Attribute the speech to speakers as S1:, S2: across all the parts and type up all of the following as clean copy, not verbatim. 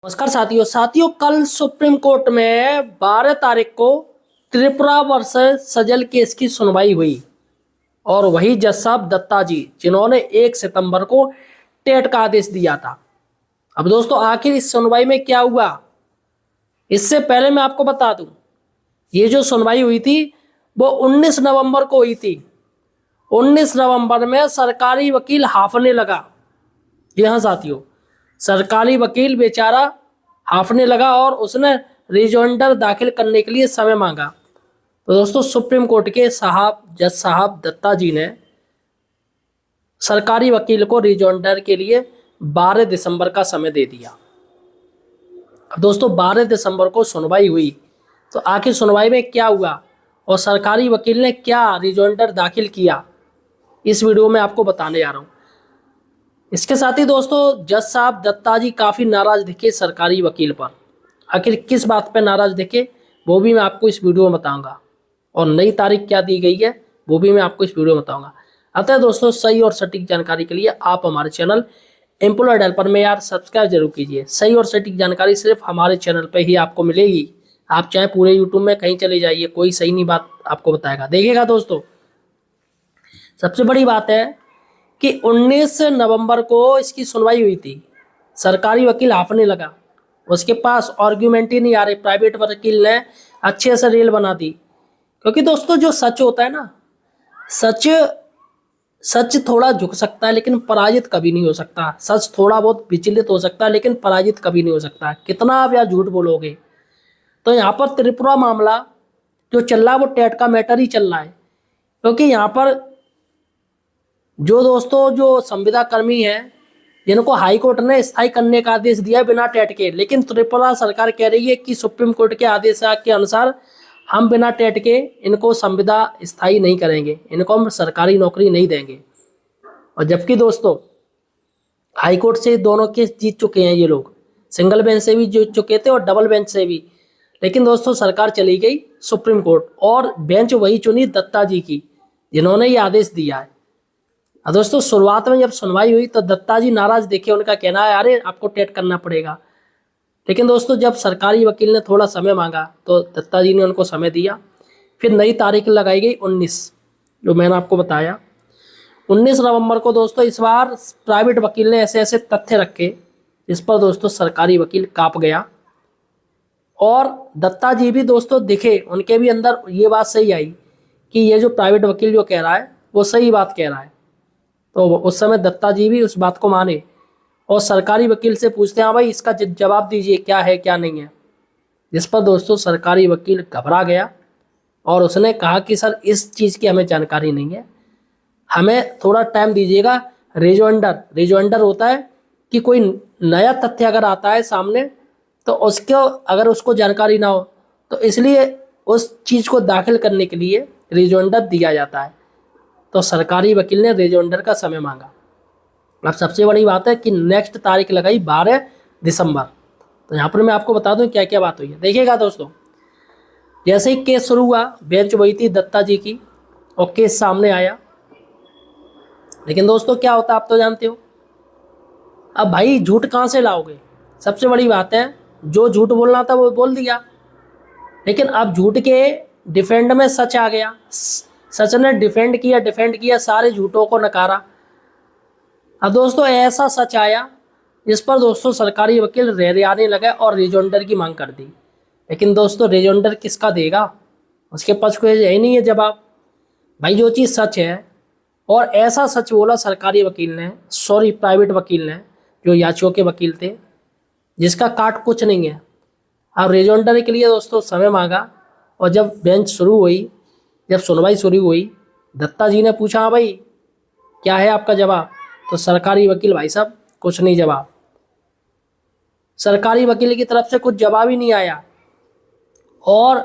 S1: नमस्कार साथियों कल सुप्रीम कोर्ट में 12 तारीख को त्रिपुरा वर्सेस सजल केस की सुनवाई हुई और वही जज साहब दत्ता जी जिन्होंने 1 सितंबर को टेट का आदेश दिया था। अब दोस्तों आखिर इस सुनवाई में क्या हुआ, इससे पहले मैं आपको बता दूं, ये जो सुनवाई हुई थी वो 19 नवंबर को हुई थी। 19 नवंबर में सरकारी वकील हाफने लगा। जी हाँ साथियों, सरकारी वकील बेचारा हाफने लगा और उसने रिजॉइंडर दाखिल करने के लिए समय मांगा। तो दोस्तों सुप्रीम कोर्ट के जज साहब दत्ता जी ने सरकारी वकील को रिजॉइंडर के लिए 12 दिसंबर का समय दे दिया। अब दोस्तों 12 दिसंबर को सुनवाई हुई, तो आखिर सुनवाई में क्या हुआ और सरकारी वकील ने क्या रिजॉइंडर दाखिल किया, इस वीडियो में आपको बताने जा रहा हूँ। इसके साथ ही दोस्तों जज साहब दत्ता जी काफ़ी नाराज दिखे सरकारी वकील पर। आखिर किस बात पर नाराज दिखे वो भी मैं आपको इस वीडियो में बताऊंगा, और नई तारीख क्या दी गई है वो भी मैं आपको इस वीडियो में बताऊंगा। अतः दोस्तों सही और सटीक जानकारी के लिए आप हमारे चैनल एम्प्लॉयड हेल्पर में यार सब्सक्राइब जरूर कीजिए। सही और सटीक जानकारी सिर्फ हमारे चैनल पर ही आपको मिलेगी। आप चाहे पूरे यूट्यूब में कहीं चले जाइए, कोई सही नहीं बात आपको बताएगा। देखिएगा दोस्तों, सबसे बड़ी बात है कि 19 नवंबर को इसकी सुनवाई हुई थी। सरकारी वकील हाफने लगा, उसके पास आर्ग्यूमेंट ही नहीं आ रहे। प्राइवेट वकील ने अच्छे से रेल बना दी, क्योंकि दोस्तों जो सच होता है ना, सच सच थोड़ा झुक सकता है लेकिन पराजित कभी नहीं हो सकता। सच थोड़ा बहुत विचलित हो सकता है लेकिन पराजित कभी नहीं हो सकता। कितना आप यार झूठ बोलोगे। तो यहाँ पर त्रिपुरा मामला जो चल रहा है वो टेट का मैटर ही चल रहा है, क्योंकि यहाँ पर जो दोस्तों जो संविदा कर्मी हैं जिनको हाई कोर्ट ने स्थायी करने का आदेश दिया बिना टेट के, लेकिन त्रिपुरा सरकार कह रही है कि सुप्रीम कोर्ट के आदेश के अनुसार हम बिना टेट के इनको संविदा स्थायी नहीं करेंगे, इनको हम सरकारी नौकरी नहीं देंगे। और जबकि दोस्तों हाई कोर्ट से दोनों केस जीत चुके हैं ये लोग, सिंगल बेंच से भी जीत चुके थे और डबल बेंच से भी। लेकिन दोस्तों सरकार चली गई सुप्रीम कोर्ट और बेंच वही चुनी दत्ता जी की जिन्होंने ये आदेश दिया है। दोस्तों शुरुआत में जब सुनवाई हुई तो दत्ता जी नाराज देखे, उनका कहना है अरे आपको टेट करना पड़ेगा। लेकिन दोस्तों जब सरकारी वकील ने थोड़ा समय मांगा तो दत्ता जी ने उनको समय दिया। फिर नई तारीख लगाई गई 19, जो मैंने आपको बताया 19 नवंबर को। दोस्तों इस बार प्राइवेट वकील ने ऐसे ऐसे तथ्य रखे जिस पर दोस्तों सरकारी वकील कांप गया, और दत्ता जी भी दोस्तों दिखे, उनके भी अंदर ये बात सही आई कि ये जो प्राइवेट वकील जो कह रहा है वो सही बात कह रहा है। तो उस समय दत्ता जी भी उस बात को माने और सरकारी वकील से पूछते हैं हाँ भाई इसका जवाब दीजिए क्या है क्या नहीं है। जिस पर दोस्तों सरकारी वकील घबरा गया और उसने कहा कि सर इस चीज़ की हमें जानकारी नहीं है, हमें थोड़ा टाइम दीजिएगा। रिजॉइंडर होता है कि कोई नया तथ्य अगर आता है सामने तो उसको अगर उसको जानकारी ना हो तो इसलिए उस चीज़ को दाखिल करने के लिए रिजॉइंडर दिया जाता है। तो सरकारी वकील ने रिजॉइंडर का समय मांगा। अब सबसे बड़ी बात है कि नेक्स्ट तारीख लगाई 12 दिसंबर। तो यहाँ पर मैं आपको बता दूं क्या क्या बात हुई है। देखिएगा दोस्तों, जैसे ही केस शुरू हुआ बेंच वही थी दत्ता जी की और केस सामने आया। लेकिन दोस्तों क्या होता है आप तो जानते हो, अब भाई झूठ कहाँ से लाओगे। सबसे बड़ी बात है जो झूठ बोलना था वो बोल दिया, लेकिन अब झूठ के डिफेंड में सच आ गया। सच ने डिफेंड किया, सारे झूठों को नकारा। अब दोस्तों ऐसा सच आया जिस पर दोस्तों सरकारी वकील रेरियाने लगे और रिजॉइंडर की मांग कर दी। लेकिन दोस्तों रिजॉइंडर किसका देगा, उसके पास कोई है ही नहीं है जवाब। भाई जो चीज़ सच है, और ऐसा सच बोला सरकारी वकील ने, प्राइवेट वकील ने जो याचियों के वकील थे, जिसका काट कुछ नहीं है। अब रिजॉइंडर के लिए दोस्तों समय मांगा और जब बेंच शुरू हुई, जब सुनवाई शुरू हुई, दत्ता जी ने पूछा हाँ भाई क्या है आपका जवाब, तो सरकारी वकील भाई साहब कुछ नहीं जवाब। सरकारी वकील की तरफ से कुछ जवाब ही नहीं आया और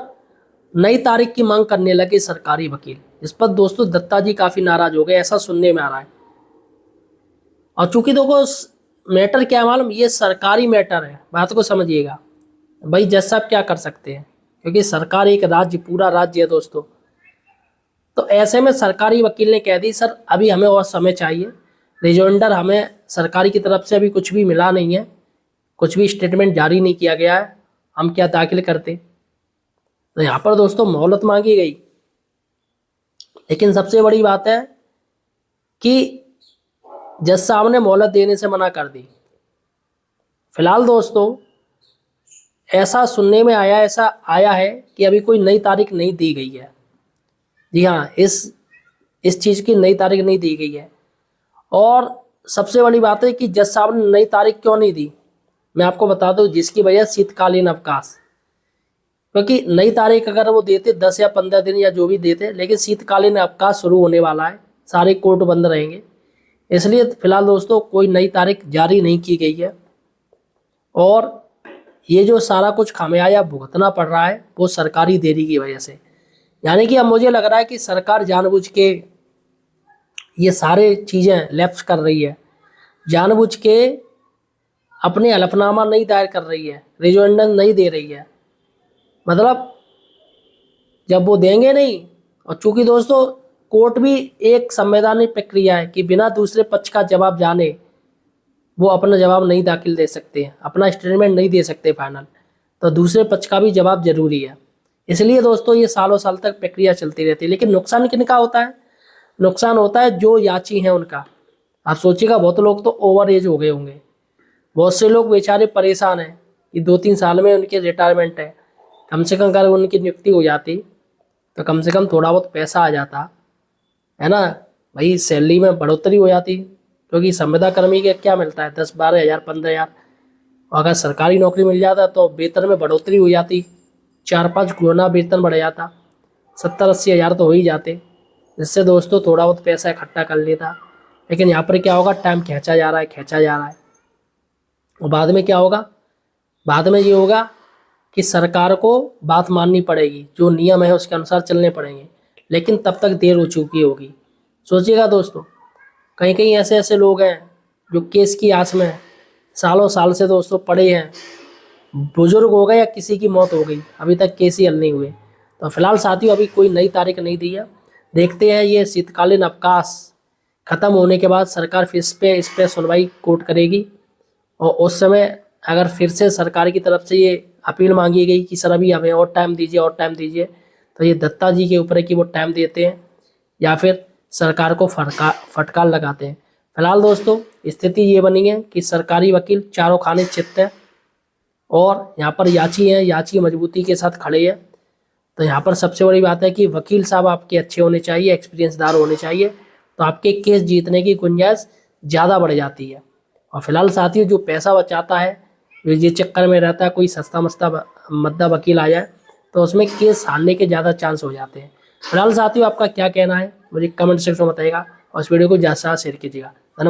S1: नई तारीख की मांग करने लगे सरकारी वकील। इस पर दोस्तों दत्ता जी काफ़ी नाराज हो गए, ऐसा सुनने में आ रहा है। और चूंकि देखो मैटर क्या है मालूम, ये सरकारी मैटर है, बात को समझिएगा। भाई जज साहब क्या कर सकते हैं, क्योंकि सरकार एक राज्य, पूरा राज्य है दोस्तों। तो ऐसे में सरकारी वकील ने कह दी सर अभी हमें और समय चाहिए, रिजॉइंडर हमें सरकारी की तरफ से अभी कुछ भी मिला नहीं है, कुछ भी स्टेटमेंट जारी नहीं किया गया है, हम क्या दाखिल करते। तो यहाँ पर दोस्तों मोहलत मांगी गई, लेकिन सबसे बड़ी बात है कि जज साहब ने मोहलत देने से मना कर दी। फिलहाल दोस्तों ऐसा सुनने में ऐसा आया है कि अभी कोई नई तारीख नहीं दी गई है। जी हाँ, इस चीज़ की नई तारीख नहीं दी गई है। और सबसे बड़ी बात है कि जज साहब ने नई तारीख क्यों नहीं दी, मैं आपको बता दूं, जिसकी वजह शीतकालीन अवकाश। क्योंकि नई तारीख अगर वो देते 10 या 15 दिन या जो भी देते, लेकिन शीतकालीन अवकाश शुरू होने वाला है, सारे कोर्ट बंद रहेंगे, इसलिए फिलहाल दोस्तों कोई नई तारीख जारी नहीं की गई है। और ये जो सारा कुछ खामियाजा भुगतना पड़ रहा है वो सरकारी देरी की वजह से। यानी कि अब मुझे लग रहा है कि सरकार जानबूझ के ये सारे चीज़ें लैप्स कर रही है, जानबूझ के अपने हलफनामा नहीं दायर कर रही है, रिजोंडेंस नहीं दे रही है। मतलब जब वो देंगे नहीं, और चूंकि दोस्तों कोर्ट भी एक संवैधानिक प्रक्रिया है कि बिना दूसरे पक्ष का जवाब जाने वो अपना जवाब नहीं दाखिल दे सकते, अपना स्टेटमेंट नहीं दे सकते फाइनल, तो दूसरे पक्ष का भी जवाब जरूरी है। इसलिए दोस्तों ये सालों साल तक प्रक्रिया चलती रहती है। लेकिन नुकसान किनका होता है? नुकसान होता है जो याची हैं उनका। आप सोचिएगा, बहुत लोग तो ओवर एज हो गए होंगे, बहुत से लोग बेचारे परेशान हैं कि 2-3 साल में उनके रिटायरमेंट है। कम से कम अगर उनकी नियुक्ति हो जाती तो कम से कम थोड़ा बहुत पैसा आ जाता, है ना भाई, सैलरी में बढ़ोतरी हो जाती। क्योंकि संविदा कर्मी के क्या मिलता है, 10-12 हज़ार 15 हज़ार, और अगर सरकारी नौकरी मिल जाता तो वेतन में बढ़ोतरी हो जाती, 4-5 गुना वेतन बढ़ जाता, 70-80 हज़ार तो हो ही जाते, जिससे दोस्तों थोड़ा बहुत पैसा इकट्ठा कर लेता। लेकिन यहाँ पर क्या होगा, टाइम खींचा जा रहा है। और बाद में क्या होगा, बाद में ये होगा कि सरकार को बात माननी पड़ेगी, जो नियम है उसके अनुसार चलने पड़ेंगे, लेकिन तब तक देर हो चुकी होगी। सोचिएगा दोस्तों, कहीं कहीं ऐसे लोग हैं जो केस की आस में सालों साल से दोस्तों पड़े हैं, बुजुर्ग हो गए या किसी की मौत हो गई, अभी तक केस ही हल नहीं हुए। तो फिलहाल साथियों अभी कोई नई तारीख नहीं दी है, देखते हैं ये शीतकालीन अवकाश खत्म होने के बाद सरकार फिर इस पे सुनवाई कोर्ट करेगी। और उस समय अगर फिर से सरकार की तरफ से ये अपील मांगी गई कि सर अभी हमें और टाइम दीजिए, तो ये दत्ता जी के ऊपर है कि वो टाइम देते हैं या फिर सरकार को फटकार लगाते हैं। फिलहाल दोस्तों स्थिति ये बनी है कि सरकारी वकील चारों खाने चित्त है, और यहाँ पर याची मजबूती के साथ खड़े हैं। तो यहाँ पर सबसे बड़ी बात है कि वकील साहब आपके अच्छे होने चाहिए, एक्सपीरियंसदार होने चाहिए, तो आपके केस जीतने की गुंजाइश ज़्यादा बढ़ जाती है। और फिलहाल साथियों जो पैसा बचाता है, ये चक्कर में रहता है कोई सस्ता मद्दा वकील आ जाए, तो उसमें केस हारने के ज़्यादा चांस हो जाते हैं। फिलहाल साथियों आपका क्या कहना है मुझे कमेंट सेक्शन में बताइएगा, और इस वीडियो को ज़्यादा से ज़्यादा शेयर कीजिएगा।